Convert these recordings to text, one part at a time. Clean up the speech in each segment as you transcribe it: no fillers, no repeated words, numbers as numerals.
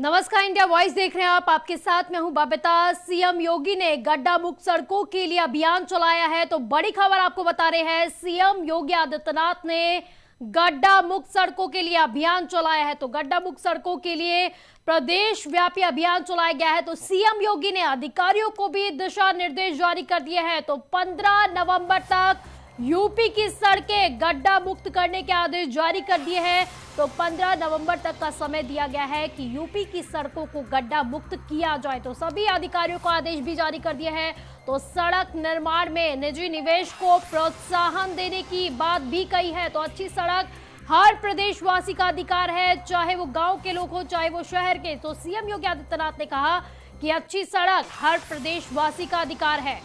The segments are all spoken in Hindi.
नमस्कार, इंडिया वॉइस देख रहे हैं आप। आपके साथ मैं हूं बबीता। सीएम योगी ने गड्ढा मुक्त सड़कों के लिए अभियान चलाया है, तो बड़ी खबर आपको बता रहे हैं। सीएम योगी आदित्यनाथ ने गड्ढा मुक्त सड़कों के लिए अभियान चलाया है। तो गड्ढा मुक्त सड़कों के लिए प्रदेश व्यापी अभियान चलाया गया है। तो सीएम योगी ने अधिकारियों को भी दिशा निर्देश जारी कर दिए हैं। तो 15 नवंबर तक यूपी की सड़कें गड्ढा मुक्त करने के आदेश जारी कर दिए हैं। तो 15 नवंबर तक का समय दिया गया है कि यूपी की सड़कों को गड्ढा मुक्त किया जाए। तो सभी अधिकारियों को आदेश भी जारी कर दिए हैं। तो सड़क निर्माण में निजी निवेश को प्रोत्साहन देने की बात भी कही है। तो अच्छी सड़क हर प्रदेशवासी का अधिकार है, चाहे वो गांव के लोग हो चाहे वो शहर के। तो सीएम योगी आदित्यनाथ ने कहा कि अच्छी सड़क हर प्रदेशवासी का अधिकार है।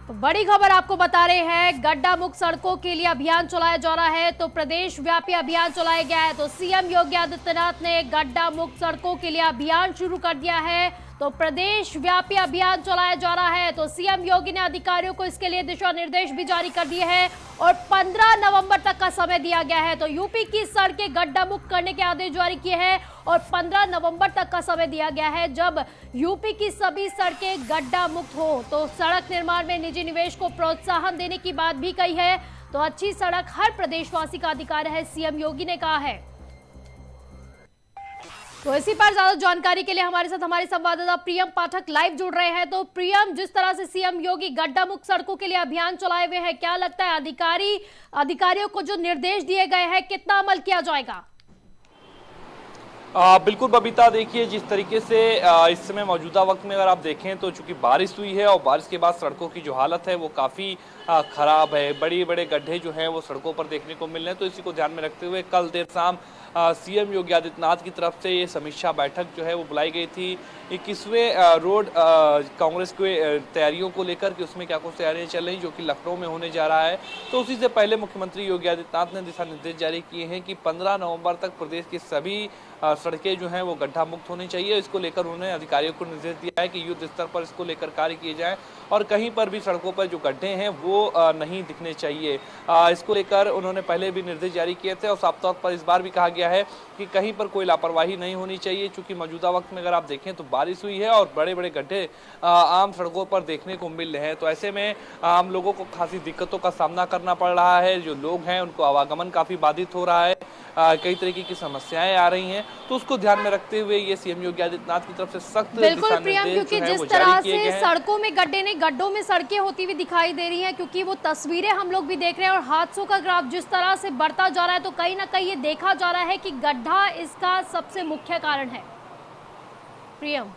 तो बड़ी खबर आपको बता रहे हैं, गड्ढा मुक्त सड़कों के लिए अभियान चलाया जा रहा है। तो प्रदेश व्यापी अभियान चलाया गया है। तो सीएम योगी आदित्यनाथ ने गड्ढा मुक्त सड़कों के लिए अभियान शुरू कर दिया है। तो प्रदेश व्यापी अभियान चलाया जा रहा है। तो सीएम योगी ने अधिकारियों को इसके लिए दिशा निर्देश भी जारी कर दिए हैं और 15 नवंबर तक का समय दिया गया है। तो यूपी की सड़कें गड्ढा मुक्त करने के आदेश जारी किए हैं और 15 नवंबर तक का समय दिया गया है। जब यूपी की सभी सड़कें गड्ढा मुक्त हो तो सड़क निर्माण में निजी निवेश को प्रोत्साहन देने की बात भी कही है। तो अच्छी सड़क हर प्रदेशवासी का अधिकार है, सीएम योगी ने कहा है। तो इसी पर ज्यादा जानकारी के लिए हमारे साथ हमारे संवाददाता प्रियम पाठक लाइव जुड़ रहे हैं। तो प्रियम, जिस तरह से सीएम योगी गड्ढा मुक्त सड़कों के लिए अभियान चलाए हुए हैं, क्या लगता है अधिकारियों को जो निर्देश दिए गए हैं कितना अमल किया जाएगा? बिल्कुल बबीता, देखिए जिस तरीके से इस समय मौजूदा वक्त में अगर आप देखें तो चूंकि बारिश हुई है और बारिश के बाद सड़कों की जो हालत है वो काफ़ी खराब है। बड़े बड़े गड्ढे जो हैं वो सड़कों पर देखने को मिल रहे हैं। तो इसी को ध्यान में रखते हुए कल देर शाम सीएम योगी आदित्यनाथ की तरफ से ये समीक्षा बैठक जो है वो बुलाई गई थी 21वें रोड कांग्रेस के तैयारियों को लेकर कि उसमें क्या कुछ तैयारियां चल रही जो कि लखनऊ में होने जा रहा है। तो उसी से पहले मुख्यमंत्री योगी आदित्यनाथ ने दिशा निर्देश जारी किए हैं कि 15 नवंबर तक प्रदेश की सभी सड़कें जो हैं वो गड्ढा मुक्त होनी चाहिए। इसको लेकर उन्होंने अधिकारियों को निर्देश दिया है कि युद्ध स्तर पर इसको लेकर कार्य किए जाए और कहीं पर भी सड़कों पर जो गड्ढे हैं वो नहीं दिखने चाहिए। इसको लेकर उन्होंने पहले भी निर्देश जारी किए थे और साफ तौर पर इस बार भी कहा गया है कि कहीं पर कोई लापरवाही नहीं होनी चाहिए। चूंकि मौजूदा वक्त में अगर आप देखें तो बारिश हुई है और बड़े बड़े गड्ढे आम सड़कों पर देखने को मिल रहे हैं। तो ऐसे में आम लोगों को खासी दिक्कतों का सामना करना पड़ रहा है। जो लोग हैं उनको आवागमन काफी बाधित हो रहा है, कई तरीके की समस्याएं आ रही हैं। तो उसको ध्यान में रखते हुए ये सीएम योगी आदित्यनाथ की तरफ से सख्त बिल्कुल प्रियम, क्योंकि जिस तरह से सड़कों में गड्ढे नहीं गड्ढों में सड़कें होती हुई दिखाई दे रही हैं, क्योंकि वो तस्वीरें हम लोग भी देख रहे हैं और हादसों का ग्राफ जिस तरह से बढ़ता जा रहा है, तो कहीं ना कहीं ये देखा जा रहा है कि गड्ढा इसका सबसे मुख्य कारण है। प्रियम,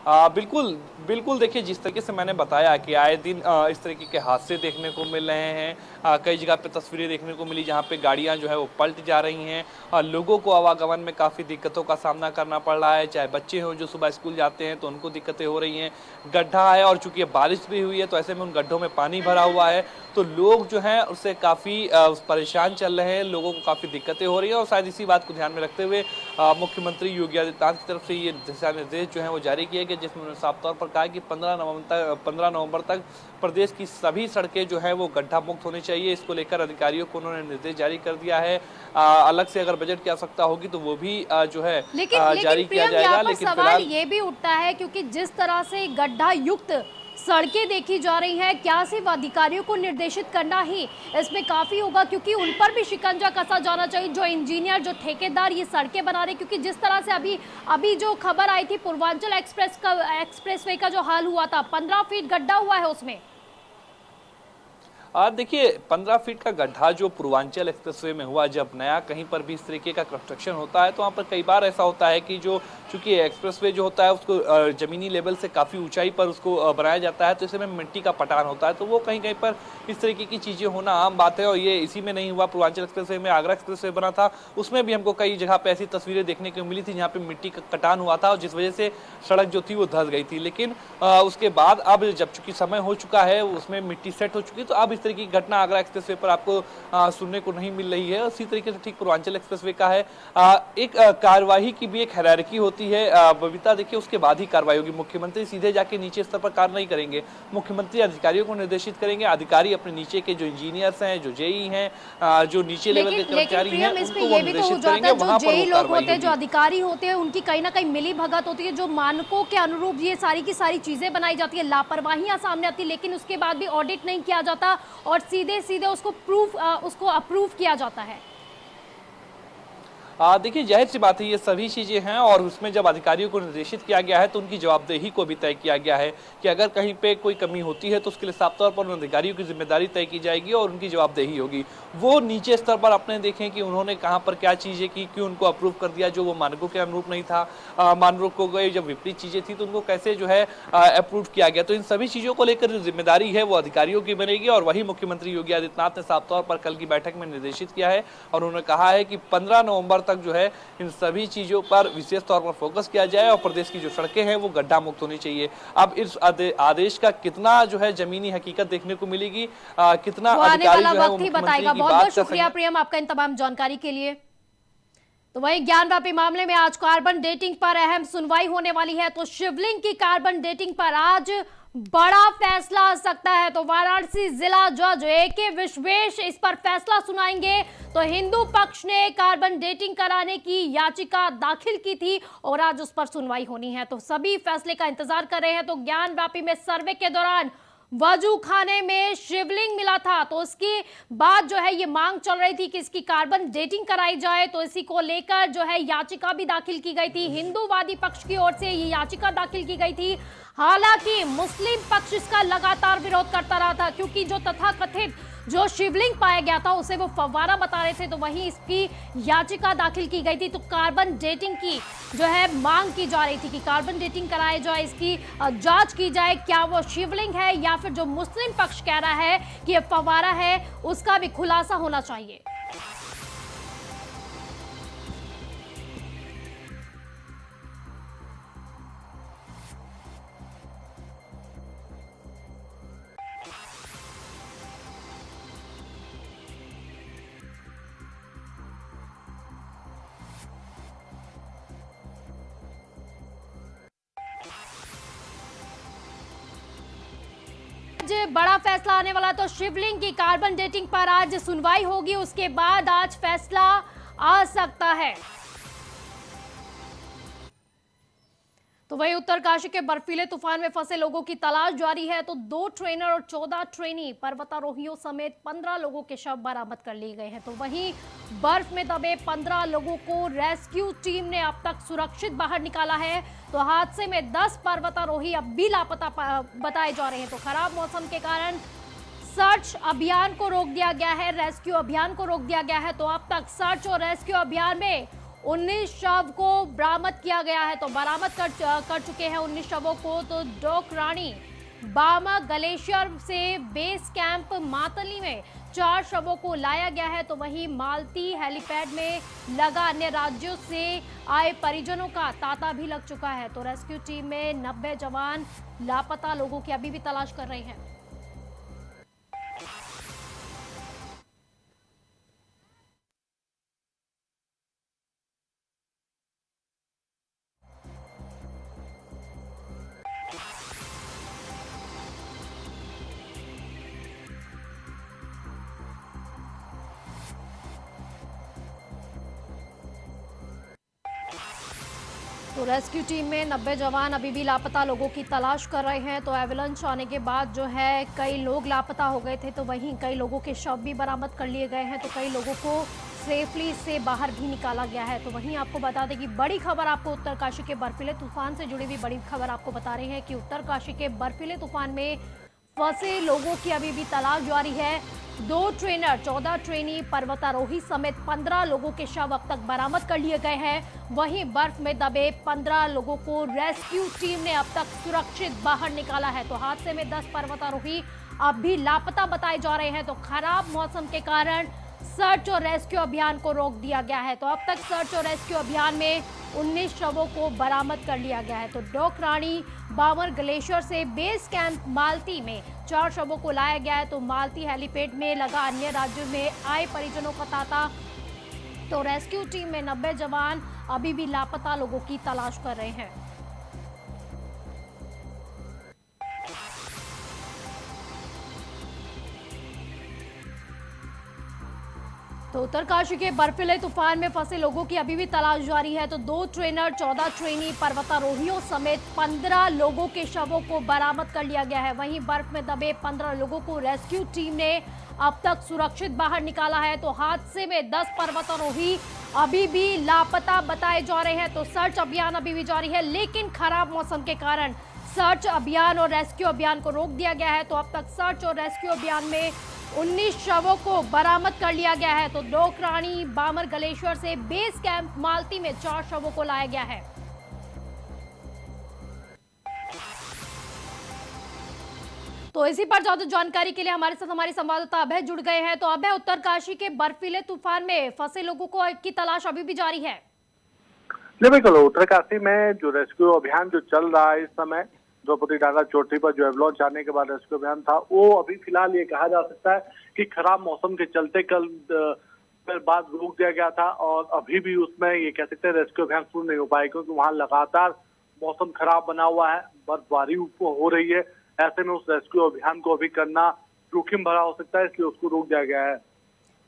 बिल्कुल बिल्कुल, देखिए जिस तरीके से मैंने बताया कि आए दिन इस तरीके के हादसे देखने को मिल रहे हैं। कई जगह पे तस्वीरें देखने को मिली जहां पे गाड़ियां जो है वो पलट जा रही हैं। लोगों को आवागमन में काफ़ी दिक्कतों का सामना करना पड़ रहा है, चाहे बच्चे हों जो सुबह स्कूल जाते हैं तो उनको दिक्कतें हो रही हैं। गड्ढा है और चूंकि बारिश भी हुई है तो ऐसे में उन गड्ढों में पानी भरा हुआ है, तो लोग जो हैं उससे काफ़ी परेशान चल रहे हैं, लोगों को काफ़ी दिक्कतें हो रही हैं। और शायद इसी बात को ध्यान में रखते हुए मुख्यमंत्री योगी आदित्यनाथ की तरफ से ये दिशा निर्देश जो है वो जारी किए गए, जिसमें उन्होंने साफ तौर पर कहा कि 15 नवंबर तक प्रदेश की सभी सड़कें जो है वो गड्ढा मुक्त होनी चाहिए। इसको लेकर अधिकारियों को उन्होंने निर्देश जारी कर दिया है। अलग से अगर बजट की आवश्यकता होगी तो वो भी जो है जारी किया जाएगा। लेकिन सवाल ये भी उठता है, क्योंकि जिस तरह से गड्ढा युक्त सड़कें देखी जा रही हैं, क्या सिर्फ अधिकारियों को निर्देशित करना ही इसमें काफी होगा? क्योंकि उन पर भी शिकंजा कसा जाना चाहिए, जो इंजीनियर जो ठेकेदार ये सड़कें बना रहे। क्योंकि जिस तरह से अभी जो खबर आई थी पूर्वांचल एक्सप्रेसवे का जो हाल हुआ था, 15 फीट गड्ढा हुआ है उसमें। देखिए 15 फीट का गड्ढा जो पूर्वांचल एक्सप्रेसवे में हुआ, जब नया कहीं पर भी इस तरीके का कंस्ट्रक्शन होता है तो वहाँ पर कई बार ऐसा होता है कि जो चूंकि एक्सप्रेसवे जो होता है उसको जमीनी लेवल से काफ़ी ऊंचाई पर उसको बनाया जाता है, तो इसमें मिट्टी का पटान होता है, तो वो कहीं कहीं पर इस तरीके की चीज़ें होना आम बात है। और ये इसी में नहीं हुआ, पूर्वांचल एक्सप्रेसवे में आगरा एक्सप्रेसवे बना था, उसमें भी हमको कई जगह पर ऐसी तस्वीरें देखने को मिली थी जहाँ पर मिट्टी का कटान हुआ था और जिस वजह से सड़क जो थी वो धंस गई थी। लेकिन उसके बाद अब जब चूंकि समय हो चुका है, उसमें मिट्टी सेट हो चुकी है, तो अब इस तरह की घटना आगरा एक्सप्रेसवे पर आपको सुनने को नहीं मिल रही है। उसी तरीके से ठीक पूर्वांचल एक्सप्रेसवे का है, एक कार्यवाही की भी एक हायरार्की होती है बबीता, देखिए उसके बाद ही कार्रवाई होगी। मुख्यमंत्री सीधे जाके नीचे स्तर पर कार्य नहीं करेंगे, मुख्यमंत्री अधिकारियों को निर्देशित करेंगे, अधिकारी अपने नीचे के जो इंजीनियर्स हैं, जो जेई हैं, जो नीचे लेवल के कर्मचारी हैं, उनको वो निर्देशित करेंगे, वहां पर वो कार्रवाई होगी। जो अधिकारी होते हैं उनकी कहीं ना कहीं मिली भगत होती है, जो मानकों के अनुरूप ये सारी की सारी चीजें बनाई जाती है, लापरवाहियां सामने आती है, लेकिन उसके बाद भी ऑडिट नहीं किया जाता और सीधे सीधे उसको अप्रूव किया जाता है। देखिए जाहिर सी बात है ये सभी चीजें हैं, और उसमें जब अधिकारियों को निर्देशित किया गया है तो उनकी जवाबदेही को भी तय किया गया है कि अगर कहीं पे कोई कमी होती है तो उसके लिए साफ तौर पर उन अधिकारियों की जिम्मेदारी तय की जाएगी और उनकी जवाबदेही होगी। वो नीचे स्तर पर अपने देखें कि उन्होंने कहाँ पर क्या चीजें की, क्यों उनको अप्रूव कर दिया जो वो मानकों के अनुरूप नहीं था, मानकों के जब विपरीत चीजें थी तो उनको कैसे जो है अप्रूव किया गया। तो इन सभी चीजों को लेकर जो जिम्मेदारी है वो अधिकारियों की बनेगी, और वही मुख्यमंत्री योगी आदित्यनाथ ने साफ तौर पर कल की बैठक में निर्देशित किया है और उन्होंने कहा है कि 15 नवंबर तक जो है इन सभी चीजों पर विशेष तौर पर फोकस किया जाए और प्रदेश की जो सड़कें हैं वो गड्ढा मुक्त होनी चाहिए। अब इस आदेश का कितना जो है जमीनी हकीकत देखने को मिलेगी, कितना अधिकारी जो है वो मुख्यमंत्री की बहुत बात बहुत शुक्रिया प्रियम आपका इन तमाम जानकारी के लिए। तो वहीं ज्ञानवापी मामले में आज कार्बन डेटिंग पर अहम सुनवाई होने वाली है। तो शिवलिंग की कार्बन डेटिंग पर आज बड़ा फैसला आ सकता है। तो वाराणसी जिला जज AK विश्वेश इस पर फैसला सुनाएंगे। तो हिंदू पक्ष ने कार्बन डेटिंग कराने की याचिका दाखिल की थी और आज उस पर सुनवाई होनी है। तो सभी फैसले का इंतजार कर रहे हैं। तो ज्ञानवापी में सर्वे के दौरान वजू खाने में शिवलिंग मिला था, तो उसकी बाद जो है ये मांग चल रही थी कि इसकी कार्बन डेटिंग कराई जाए। तो इसी को लेकर जो है याचिका भी दाखिल की गई थी, हिंदूवादी पक्ष की ओर से ये याचिका दाखिल की गई थी। हालांकि मुस्लिम पक्ष इसका लगातार विरोध करता रहा था, क्योंकि जो तथाकथित जो शिवलिंग पाया गया था उसे वो फव्वारा बता रहे थे। तो वहीं इसकी याचिका दाखिल की गई थी। तो कार्बन डेटिंग की जो है मांग की जा रही थी कि कार्बन डेटिंग कराई जाए, इसकी जांच की जाए, क्या वो शिवलिंग है या फिर जो मुस्लिम पक्ष कह रहा है कि ये फव्वारा है, उसका भी खुलासा होना चाहिए। बड़ा फैसला आने वाला, तो शिवलिंग की कार्बन डेटिंग पर आज सुनवाई होगी, उसके बाद आज फैसला आ सकता है। तो वही उत्तरकाशी के बर्फीले तूफान में फंसे लोगों की तलाश जारी है। तो 2 ट्रेनर और 14 ट्रेनी पर्वतारोहियों समेत 15 लोगों के शव बरामद कर लिए गए हैं। तो वहीं बर्फ में दबे 15 लोगों को रेस्क्यू टीम ने अब तक सुरक्षित बाहर निकाला है। तो हादसे में 10 पर्वतारोही अब भी लापता बताए जा रहे हैं। तो खराब मौसम के कारण सर्च अभियान को रोक दिया गया है, रेस्क्यू अभियान को रोक दिया गया है। तो अब तक सर्च और रेस्क्यू अभियान में 19 शव को बरामद किया गया है। तो बरामद कर चुके हैं 19 शवों को। तो डोकरानी बामा ग्लेशियर से बेस कैंप मातली में 4 शवों को लाया गया है। तो वहीं मालती हेलीपैड में लगा अन्य राज्यों से आए परिजनों का तांता भी लग चुका है। तो रेस्क्यू टीम में 90 जवान लापता लोगों की अभी भी तलाश कर रहे हैं। तो रेस्क्यू टीम में 90 जवान अभी भी लापता लोगों की तलाश कर रहे हैं। तो एवलांच आने के बाद जो है कई लोग लापता हो गए थे, तो वहीं कई लोगों के शव भी बरामद कर लिए गए हैं। तो कई लोगों को सेफली से बाहर भी निकाला गया है। तो वहीं आपको बता दें कि बड़ी खबर आपको उत्तरकाशी के बर्फीले तूफान से जुड़ी हुई बड़ी खबर आपको बता रहे हैं कि उत्तरकाशी के बर्फीले तूफान में फंसे लोगों की अभी भी तलाश जारी है। 2 ट्रेनर, 14 ट्रेनी, पर्वतारोही समेत 15 लोगों के शव अब तक बरामद कर लिए गए हैं। वहीं बर्फ में दबे 15 लोगों को रेस्क्यू टीम ने अब तक सुरक्षित बाहर निकाला है। तो हादसे में 10 पर्वतारोही अब भी लापता बताए जा रहे हैं। तो खराब मौसम के कारण सर्च और रेस्क्यू अभियान को रोक दिया गया है। तो अब तक सर्च और रेस्क्यू अभियान में 19 शवों को बरामद कर लिया गया है। तो डोकरानी बामर ग्लेशियर से बेस कैंप मालती में 4 शवों को लाया गया है। तो मालती हेलीपैड में लगा अन्य राज्यों में आए परिजनों का तांता। तो रेस्क्यू टीम में 90 जवान अभी भी लापता लोगों की तलाश कर रहे हैं। तो उत्तरकाशी के बर्फीले तूफान में फंसे लोगों की अभी भी तलाश जारी है। तो 2 ट्रेनर, 14 ट्रेनी, पर्वतारोहियों समेत 15 लोगों के शवों को बरामद कर लिया गया है। वहीं बर्फ में दबे 15 लोगों को रेस्क्यू टीम ने अब तक सुरक्षित बाहर निकाला है। तो हादसे में 10 पर्वतारोही अभी भी लापता बताए जा रहे हैं। तो सर्च अभियान अभी भी जारी है, लेकिन खराब मौसम के कारण सर्च अभियान और रेस्क्यू अभियान को रोक दिया गया है। तो अब तक सर्च और रेस्क्यू अभियान में 19 शवों को बरामद कर लिया गया है। तो डोकरानी बामर ग्लेशियर से बेस कैंप मालती में 4 शवों को लाया गया है। तो इसी पर ज्यादा जानकारी के लिए हमारे साथ हमारे संवाददाता अभय जुड़ गए हैं। तो अभय, उत्तरकाशी के बर्फीले तूफान में फंसे लोगों की तलाश अभी भी जारी है? जी बिल्कुल, उत्तरकाशी में जो रेस्क्यू अभियान जो चल रहा है इस समय, द्रौपदी डांगा चोटी पर जो एवलॉन्च आने के बाद रेस्क्यू अभियान था, वो अभी फिलहाल ये कहा जा सकता है कि खराब मौसम के चलते कल बाद रोक दिया गया था और अभी भी उसमें ये कह सकते हैं रेस्क्यू अभियान शुरू नहीं हो पाए, क्योंकि वहाँ लगातार मौसम खराब बना हुआ है, बर्फबारी हो रही है। ऐसे में उस रेस्क्यू अभियान को अभी करना जोखिम भरा हो सकता है, इसलिए उसको रोक दिया गया है।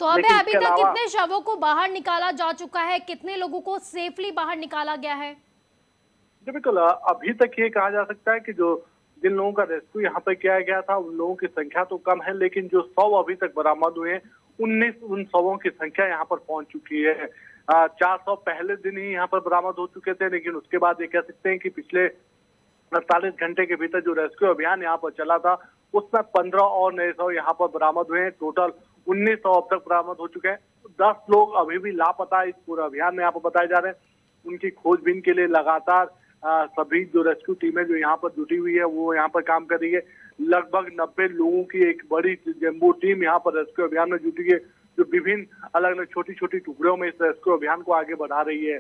तो अभी तक कितने शवों को बाहर निकाला जा चुका है? कितने लोगों को सेफली बाहर निकाला गया है? बिल्कुल, अभी तक ये कहा जा सकता है कि जो जिन लोगों का रेस्क्यू यहाँ पे किया गया था उन लोगों की संख्या तो कम है, लेकिन जो शव अभी तक बरामद हुए हैं 19 उन शवों की संख्या यहाँ पर पहुंच चुकी है। 400 पहले दिन ही यहाँ पर बरामद हो चुके थे, लेकिन उसके बाद ये कह सकते हैं कि पिछले 48 घंटे के भीतर जो रेस्क्यू अभियान यहाँ पर चला था उसमें 15 और नए शव यहाँ पर बरामद हुए हैं। टोटल 19 शव अब तक बरामद हो चुके हैं। 10 लोग अभी भी लापता इस पूरे अभियान में यहाँ पर बताए जा रहे हैं। उनकी खोजबीन के लिए लगातार सभी जो रेस्क्यू टीमें जो यहाँ पर जुटी हुई है वो यहाँ पर काम कर रही है। लगभग 90 लोगों की एक बड़ी जम्बो टीम यहाँ पर रेस्क्यू अभियान में जुटी है, जो विभिन्न अलग अलग छोटी छोटी टुकड़ों में इस रेस्क्यू अभियान को आगे बढ़ा रही है।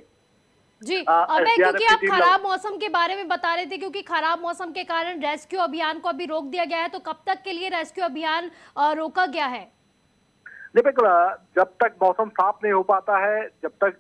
जी अबे, क्योंकि आप खराब मौसम के बारे में बता रहे थे, क्योंकि खराब मौसम के कारण रेस्क्यू अभियान को अभी रोक दिया गया है, तो कब तक के लिए रेस्क्यू अभियान रोका गया है? बिल्कुल, जब तक मौसम साफ नहीं हो पाता है, जब तक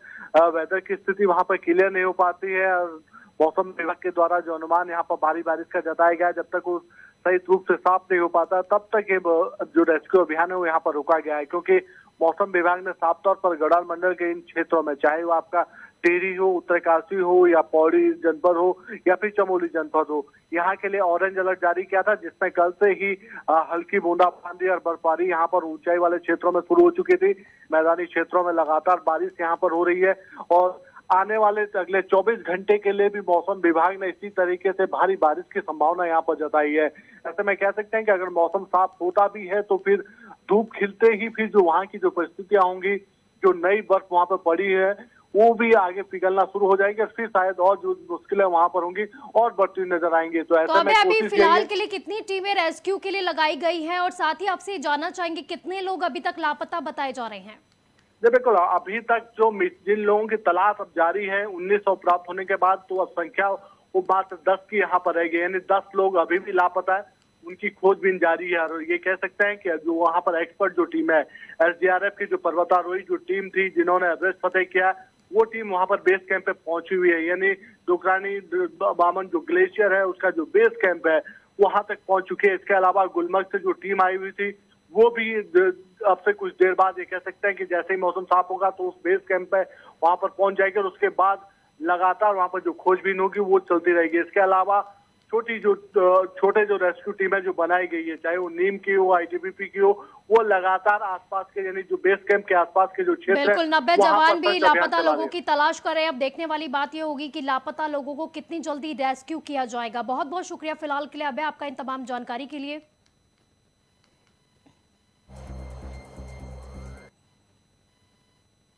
वेदर की स्थिति वहां पर क्लियर नहीं हो पाती है और मौसम विभाग के द्वारा जो अनुमान यहाँ पर भारी बारिश का जताया गया है, जब तक वो सही रूप से साफ नहीं हो पाता तब तक ये जो रेस्क्यू अभियान है वो यहाँ पर रोका गया है। क्योंकि मौसम विभाग ने साफ तौर पर गढ़वाल मंडल के इन क्षेत्रों में, चाहे वो आपका टिहरी हो, उत्तरकाशी हो या पौड़ी जनपद हो या फिर चमोली जनपद हो, यहाँ के लिए ऑरेंज अलर्ट जारी किया था, जिसमें कल से ही हल्की बूंदाबांदी और बर्फबारी यहाँ पर ऊंचाई वाले क्षेत्रों में शुरू हो चुकी थी। मैदानी क्षेत्रों में लगातार बारिश यहाँ पर हो रही है और आने वाले अगले 24 घंटे के लिए भी मौसम विभाग ने इसी तरीके से भारी बारिश की संभावना यहाँ पर जताई है। ऐसे में कह सकते हैं कि अगर मौसम साफ होता भी है तो फिर धूप खिलते ही फिर जो वहाँ की जो परिस्थितियां होंगी, जो नई बर्फ वहाँ पर पड़ी है वो भी आगे पिघलना शुरू हो जाएगी और फिर शायद और जो मुश्किलें वहाँ पर होंगी और बढ़ती नजर आएंगी। तो ऐसे में अभी फिलहाल के लिए कितनी टीमें रेस्क्यू के लिए लगाई गई हैं और साथ ही आपसे जानना चाहेंगे कितने लोग अभी तक लापता बताए जा रहे हैं? बिल्कुल, अभी तक जो जिन लोगों की तलाश अब जारी है 1900 प्राप्त होने के बाद, तो अब संख्या वो मात्र 10 की यहाँ पर रह गई, यानी 10 लोग अभी भी लापता है, उनकी खोजबीन जारी है। और ये कह सकते हैं कि जो वहाँ पर एक्सपर्ट जो टीम है, एसडीआरएफ की जो पर्वतारोही जो टीम थी जिन्होंने एवरेस्ट फतेह किया, वो टीम वहाँ पर बेस कैंप पे पहुंची हुई है। यानी डोकरानी बामन जो ग्लेशियर है उसका जो बेस कैंप है वहां तक पहुंच चुके हैं। इसके अलावा गुलमर्ग से जो टीम आई हुई थी वो भी अब से कुछ देर बाद ये कह सकते हैं कि जैसे ही मौसम साफ होगा तो उस बेस कैंप पे वहां पर पहुंच जाएगी और उसके बाद लगातार वहां पर जो खोजबीन होगी वो चलती रहेगी। इसके अलावा छोटे जो रेस्क्यू टीमें जो बनाई गई है, चाहे वो नीम की हो, आईटीबीपी की हो, वो लगातार आसपास के यानी जो बेस कैंप के आसपास के जो क्षेत्र है, बिल्कुल 90 जवान भी लापता लोगों की तलाश कर रहे हैं। अब देखने वाली बात ये होगी कि लापता लोगों को कितनी जल्दी रेस्क्यू किया जाएगा। बहुत बहुत शुक्रिया फिलहाल के लिए अभय, आपका इन तमाम जानकारी के लिए।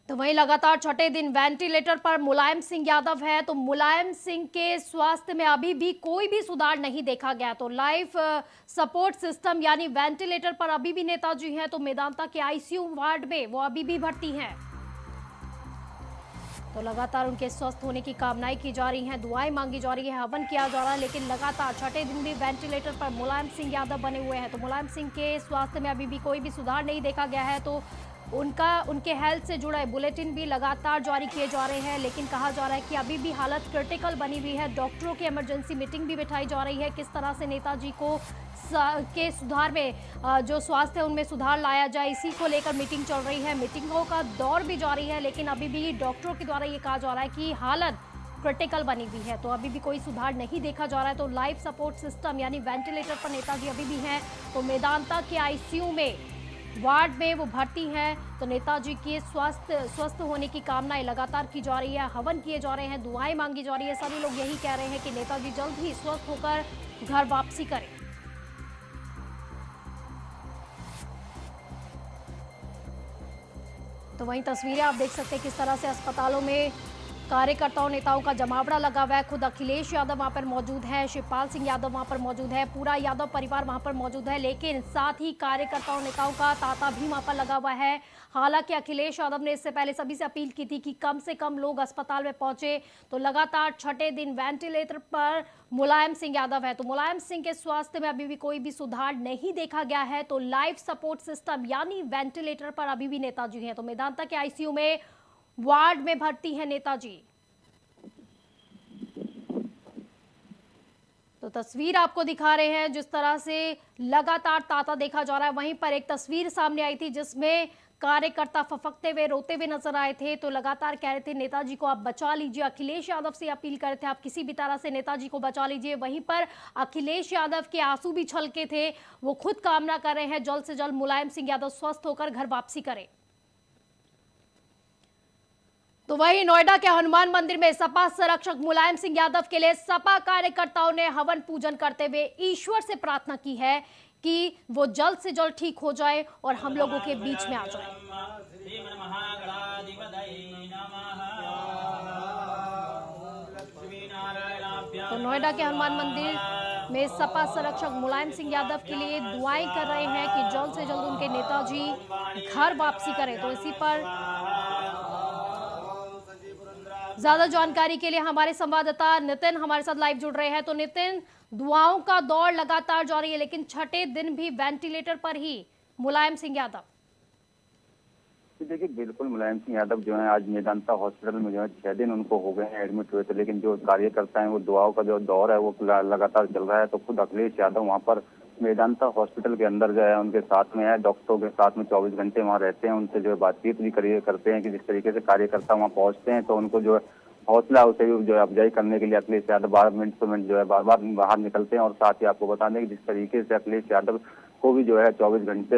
तो वहीं लगातार छठे दिन वेंटिलेटर पर मुलायम सिंह यादव है। तो मुलायम सिंह के स्वास्थ्य में अभी भी कोई भी सुधार नहीं देखा गया। तो लाइफ सपोर्ट सिस्टम यानी वेंटिलेटर पर अभी भी नेताजी हैं। तो मेदांता के आईसीयू वार्ड में वो अभी भी भर्ती हैं। तो लगातार उनके स्वस्थ होने की कामनाएं की जा रही हैं, दुआएं मांगी जा रही है, हवन किया जा रहा है। लेकिन लगातार छठे दिन भी वेंटिलेटर पर मुलायम सिंह यादव बने हुए हैं। तो मुलायम सिंह के स्वास्थ्य में अभी भी कोई भी सुधार नहीं देखा गया है। तो उनके हेल्थ से जुड़े बुलेटिन भी लगातार जारी किए जा रहे हैं। लेकिन कहा जा रहा है कि अभी भी हालत क्रिटिकल बनी हुई है। डॉक्टरों की इमरजेंसी मीटिंग भी बिठाई जा रही है, किस तरह से नेताजी को के सुधार में जो स्वास्थ्य है उनमें सुधार लाया जाए, इसी को लेकर मीटिंग चल रही है। मीटिंगों का दौर भी जारी है। लेकिन अभी भी डॉक्टरों के द्वारा ये कहा जा रहा है कि हालत क्रिटिकल बनी हुई है। तो अभी भी कोई सुधार नहीं देखा जा रहा है। तो लाइफ सपोर्ट सिस्टम यानी वेंटिलेटर पर नेताजी अभी भी हैं। तो मेदांता के आईसीयू में वार्ड में वो भर्ती हैं। तो नेताजी के स्वस्थ होने की कामनाएं लगातार की जा रही है, हवन किए जा रहे हैं, दुआएं मांगी जा रही है। सभी लोग यही कह रहे हैं कि नेताजी जल्द ही स्वस्थ होकर घर वापसी करें। तो वहीं तस्वीरें आप देख सकते हैं किस तरह से अस्पतालों में कार्यकर्ताओं नेताओं का जमावड़ा लगा हुआ है। खुद अखिलेश यादव वहां पर मौजूद है, शिवपाल सिंह यादव वहां पर मौजूद है, पूरा यादव परिवार वहां पर मौजूद है। लेकिन साथ ही कार्यकर्ताओं नेताओं का तांता भी वहां पर लगा हुआ है। हालांकि अखिलेश यादव ने इससे पहले सभी से अपील की थी कि कम से कम लोग अस्पताल में पहुंचे। तो लगातार छठे दिन वेंटिलेटर पर मुलायम सिंह यादव है। तो मुलायम सिंह के स्वास्थ्य में अभी भी कोई भी सुधार नहीं देखा गया है। तो लाइफ सपोर्ट सिस्टम यानी वेंटिलेटर पर अभी भी नेताजी हैं। तो मेदांता के आईसीयू में वार्ड में भर्ती है नेताजी। तो तस्वीर आपको दिखा रहे हैं जिस तरह से लगातार तांता देखा जा रहा है। वहीं पर एक तस्वीर सामने आई थी जिसमें कार्यकर्ता फफकते हुए रोते हुए नजर आए थे। तो लगातार कह रहे थे नेताजी को आप बचा लीजिए। अखिलेश यादव से अपील कर रहे थे आप किसी भी तरह से नेताजी को बचा लीजिए। वहीं पर अखिलेश यादव के आंसू भी छलके थे। वो खुद कामना कर रहे हैं जल्द से जल्द मुलायम सिंह यादव स्वस्थ होकर घर वापसी करें। तो वहीं नोएडा के हनुमान मंदिर में सपा संरक्षक मुलायम सिंह यादव के लिए सपा कार्यकर्ताओं ने हवन पूजन करते हुए ईश्वर से प्रार्थना की है कि वो जल्द से जल्द ठीक हो जाए और हम लोगों के बीच में आ जाए। तो नोएडा के हनुमान मंदिर में सपा संरक्षक मुलायम सिंह यादव के लिए दुआएं कर रहे हैं कि जल्द से जल्द उनके नेताजी घर वापसी करें। तो इसी पर ज्यादा जानकारी के लिए हमारे संवाददाता नितिन हमारे साथ लाइव जुड़ रहे हैं। तो नितिन, दुआओं का दौर लगातार जारी है लेकिन छठे दिन भी वेंटिलेटर पर ही मुलायम सिंह यादव। देखिए, बिल्कुल मुलायम सिंह यादव जो है आज मेदांता हॉस्पिटल में जो है 6 दिन उनको हो गए हैं एडमिट हुए थे। लेकिन जो कार्यकर्ता है वो दुआओं का जो दौर है वो लगातार चल रहा है। तो खुद अखिलेश यादव वहाँ पर मेदांता हॉस्पिटल के अंदर जो है उनके साथ में है, डॉक्टरों के साथ में 24 घंटे वहाँ रहते हैं। उनसे जो है बातचीत भी करते हैं कि जिस तरीके से कार्यकर्ता वहाँ पहुँचते हैं तो उनको जो है हौसला उसे जो है अफजाई करने के लिए अखिलेश यादव 12 मिनट से मिनट जो है बार बार बाहर निकलते हैं। और साथ ही आपको बता दें कि जिस तरीके से अखिलेश यादव को भी जो है 24 घंटे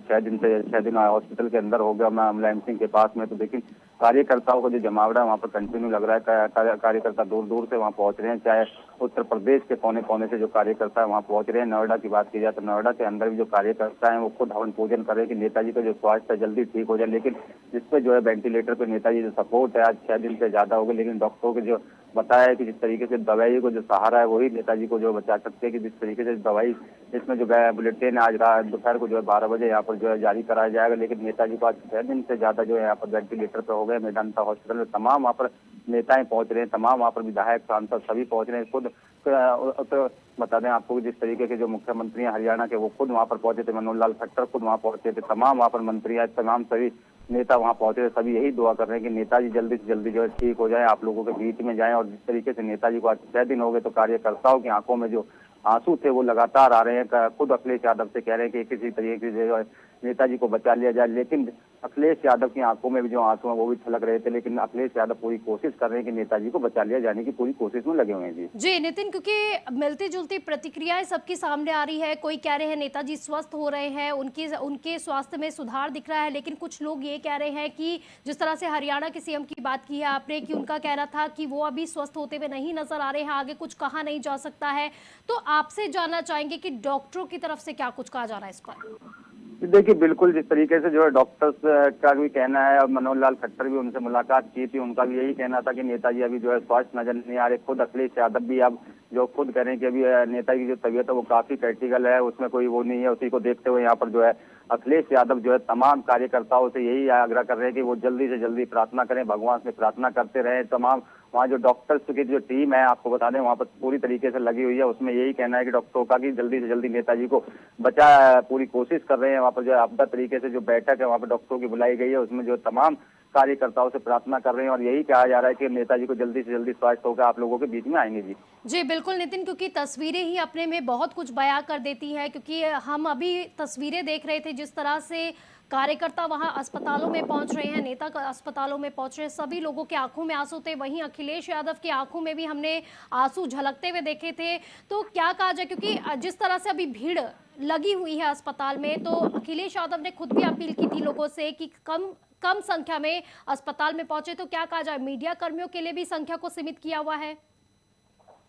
6 दिन हॉस्पिटल के अंदर हो गया मुलायम सिंह के पास में। तो लेकिन कार्यकर्ताओं का जो जमावड़ा वहाँ पर कंटिन्यू लग रहा है। कार्यकर्ता दूर दूर से वहाँ पहुँच रहे हैं, चाहे उत्तर प्रदेश के कोने कोने से जो कार्यकर्ता है वहाँ पहुँच रहे हैं। नोएडा की बात की जाए तो नोएडा के अंदर भी जो कार्यकर्ता है वो खुद हवन पूजन कर रहे हैं कि नेताजी का जो स्वास्थ्य है जल्दी ठीक हो जाए। लेकिन जिसपे जो है वेंटिलेटर पे नेताजी जो सपोर्ट है आज 6 दिन से ज्यादा हो गए। लेकिन डॉक्टरों के जो बताया है कि जिस तरीके से दवाई को जो सहारा है वही नेताजी को जो बचा सकते हैं। कि जिस तरीके से दवाई इसमें जो बुलेटिन आज रात दोपहर को जो है 12 बजे यहाँ पर जो है जारी कराया जाएगा। लेकिन नेताजी को आज 6 दिन से ज्यादा जो है यहाँ पर वेंटिलेटर पे हो गए। मेदांता हॉस्पिटल में तमाम वहाँ पर नेताएं पहुंच रहे हैं, तमाम वहाँ पर विधायक सांसद सभी पहुंच रहे हैं। खुद तो बता दें आपको जिस तरीके के जो मुख्यमंत्री हैं हरियाणा के वो खुद वहाँ पर पहुंचे थे, मनोहर लाल खट्टर खुद वहाँ पहुंचे थे, तमाम वहाँ पर मंत्री आए, तमाम सभी नेता वहाँ पहुंचे थे। सभी यही दुआ कर रहे हैं कि नेताजी जल्दी से जल्दी जो है ठीक हो जाए, आप लोगों के बीच में जाएं। और जिस तरीके से नेताजी को आज 6 दिन हो गए तो कार्यकर्ताओं की आंखों में जो आंसू थे वो लगातार आ रहे हैं। खुद अखिलेश यादव से कह रहे हैं कि किसी तरीके से जो है नेताजी को बचा लिया जाए। लेकिन अखिलेश यादव की आंखों में भी जो आंसू हैं वो भी छलक रहे थे। लेकिन अखिलेश यादव पूरी कोशिश कर रहे हैं कि नेताजी को बचा लिया जाने की पूरी कोशिश में लगे हुए हैं। जी नितिन, क्योंकि मिलती जुलती प्रतिक्रियाएं सबकी सामने आ रही है। कोई कह रहे हैं नेताजी स्वस्थ हो रहे हैं, उनके स्वास्थ्य में सुधार दिख रहा है। लेकिन कुछ लोग ये कह रहे हैं कि जिस तरह से हरियाणा के सीएम की बात की है आपने कि उनका कहना था कि वो अभी स्वस्थ होते हुए नहीं नजर आ रहे हैं, आगे कुछ कहा नहीं जा सकता है। तो आपसे जानना चाहेंगे कि डॉक्टरों की तरफ से क्या कुछ कहा जा रहा है इस पर। देखिए बिल्कुल जिस तरीके से जो है डॉक्टर्स का भी कहना है और मनोहर लाल खट्टर भी उनसे मुलाकात की थी, उनका भी यही कहना था कि नेताजी अभी जो है स्वस्थ नजर नहीं आ रहे। खुद अखिलेश यादव भी अब जो खुद कह रहे हैं कि अभी नेताजी की जो तबीयत है वो काफी क्रिटिकल है, उसमें कोई वो नहीं है। उसी को देखते हुए यहाँ पर जो है अखिलेश यादव जो है तमाम कार्यकर्ताओं से यही आग्रह कर रहे हैं कि वो जल्दी से जल्दी प्रार्थना करें, भगवान से प्रार्थना करते रहें। तमाम वहाँ जो डॉक्टर्स की जो टीम है आपको बता दें वहाँ पर पूरी तरीके से लगी हुई है, उसमें यही कहना है कि डॉक्टरों का कि जल्दी से जल्दी नेताजी को बचा पूरी कोशिश कर रहे हैं। वहाँ पर जो है आपदा तरीके से जो बैठक है वहाँ पर डॉक्टरों की बुलाई गई है, उसमें जो तमाम कार्यकर्ताओं से प्रार्थना कर रहे हैं और यही कहा जा रहा है कि नेताजी को जल्दी से जल्दी स्वस्थ होकर आप लोगों के बीच में आएंगे। जी जी बिल्कुल नितिन, क्योंकि तस्वीरें ही अपने में बहुत कुछ बयां कर देती है, क्योंकि हम अभी तस्वीरें देख रहे थे जिस तरह से कार्यकर्ता वहां अस्पतालों में पहुंच रहे हैं, नेता अस्पतालों में पहुंच रहे हैं, सभी लोगों के आंखों में आंसू थे। वहीं अखिलेश यादव की आंखों में भी हमने आंसू झलकते हुए देखे थे। तो क्या कहा जाए, क्योंकि जिस तरह से अभी भीड़ लगी हुई है अस्पताल में, तो अखिलेश यादव ने खुद भी अपील की थी लोगों से कि कम संख्या में अस्पताल में पहुंचे। तो क्या कहा जाए, मीडिया कर्मियों के लिए भी संख्या को सीमित किया हुआ है?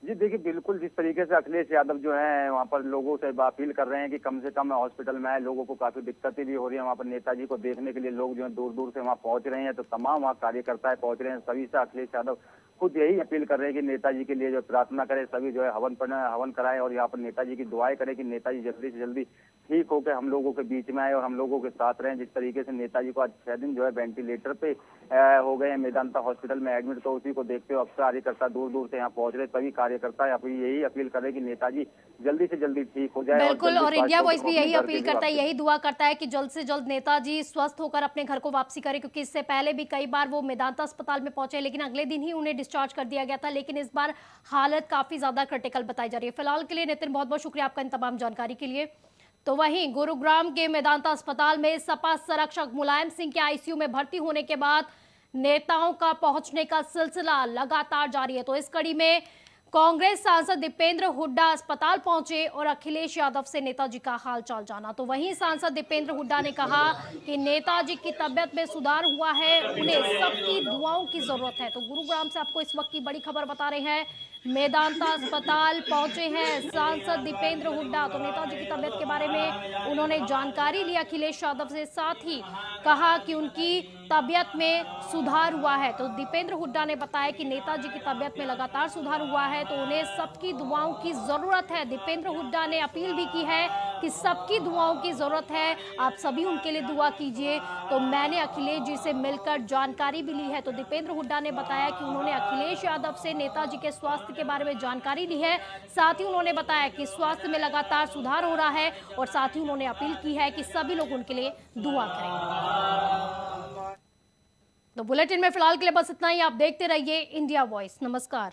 जी देखिए बिल्कुल जिस तरीके से अखिलेश यादव जो है वहाँ पर लोगों से अपील कर रहे हैं कि कम से कम हॉस्पिटल में आए। लोगों को काफी दिक्कतें भी हो रही है, वहाँ पर नेताजी को देखने के लिए लोग जो है दूर दूर से वहाँ पहुंच रहे हैं। तो तमाम वहाँ कार्यकर्ता पहुंच रहे हैं, सभी से अखिलेश यादव खुद यही अपील कर रहे हैं कि नेताजी के लिए जो प्रार्थना करें, सभी जो है हवन कराएं और यहाँ पर नेताजी की दुआएं करें कि नेताजी जल्दी से जल्दी ठीक होकर हम लोगों के बीच में आए और हम लोगों के साथ रहें। जिस तरीके से नेताजी को आज 6 दिन जो है वेंटिलेटर पे हो गए हैं मेदांता हॉस्पिटल में एडमिट, तो उसी को देखते हुए अब कार्यकर्ता दूर दूर से यहाँ पहुंच रहे। सभी कार्यकर्ता यही अपील कर रहे हैं कि नेताजी जल्दी से जल्दी ठीक हो जाए। बिल्कुल, और इंडिया वॉइस भी यही अपील करता है, यही दुआ करता है कि जल्द से जल्द नेताजी स्वस्थ होकर अपने घर को वापसी करें, क्योंकि इससे पहले भी कई बार वो मेदांता अस्पताल में पहुंचे लेकिन अगले दिन ही उन्हें डिस्चार्ज कर दिया गया था। लेकिन इस बार हालत काफी ज्यादा क्रिटिकल बताई जा रही है। फिलहाल के लिए नितिन बहुत बहुत शुक्रिया आपका इन तमाम जानकारी के लिए। तो वहीं गुरुग्राम के मेदांता अस्पताल में सपा संरक्षक मुलायम सिंह के आईसीयू में भर्ती होने के बाद नेताओं का पहुंचने का सिलसिला लगातार जारी है। तो इस कड़ी में कांग्रेस सांसद दीपेंद्र हुड्डा अस्पताल पहुंचे और अखिलेश यादव से नेताजी का हालचाल जाना। तो वहीं सांसद दीपेंद्र हुड्डा ने कहा कि नेताजी की तबियत में सुधार हुआ है, उन्हें सबकी दुआओं की जरूरत है। तो गुरुग्राम से आपको इस वक्त की बड़ी खबर बता रहे हैं, मेदांता अस्पताल पहुंचे हैं सांसद दीपेंद्र हुड्डा। तो नेताजी की तबियत के बारे में उन्होंने जानकारी ली अखिलेश यादव से, साथ ही कहा कि उनकी तबियत में सुधार हुआ है। तो दीपेंद्र हुड्डा ने बताया कि नेताजी की तबियत में लगातार सुधार हुआ है, तो उन्हें सबकी दुआओं की जरूरत है। दीपेंद्र हुड्डा ने अपील भी की है कि सबकी दुआओं की जरूरत है, आप सभी उनके लिए दुआ कीजिए। तो मैंने अखिलेश जी से मिलकर जानकारी भी ली है। तो दीपेंद्र हुड्डा ने बताया कि उन्होंने अखिलेश यादव से नेताजी के स्वास्थ्य के बारे में जानकारी ली है। साथ ही उन्होंने बताया कि स्वास्थ्य में लगातार सुधार हो रहा है और साथ ही उन्होंने अपील की है कि सभी लोग उनके लिए दुआ करें। तो बुलेटिन में फिलहाल के लिए बस इतना ही। आप देखते रहिए इंडिया वॉइस। नमस्कार।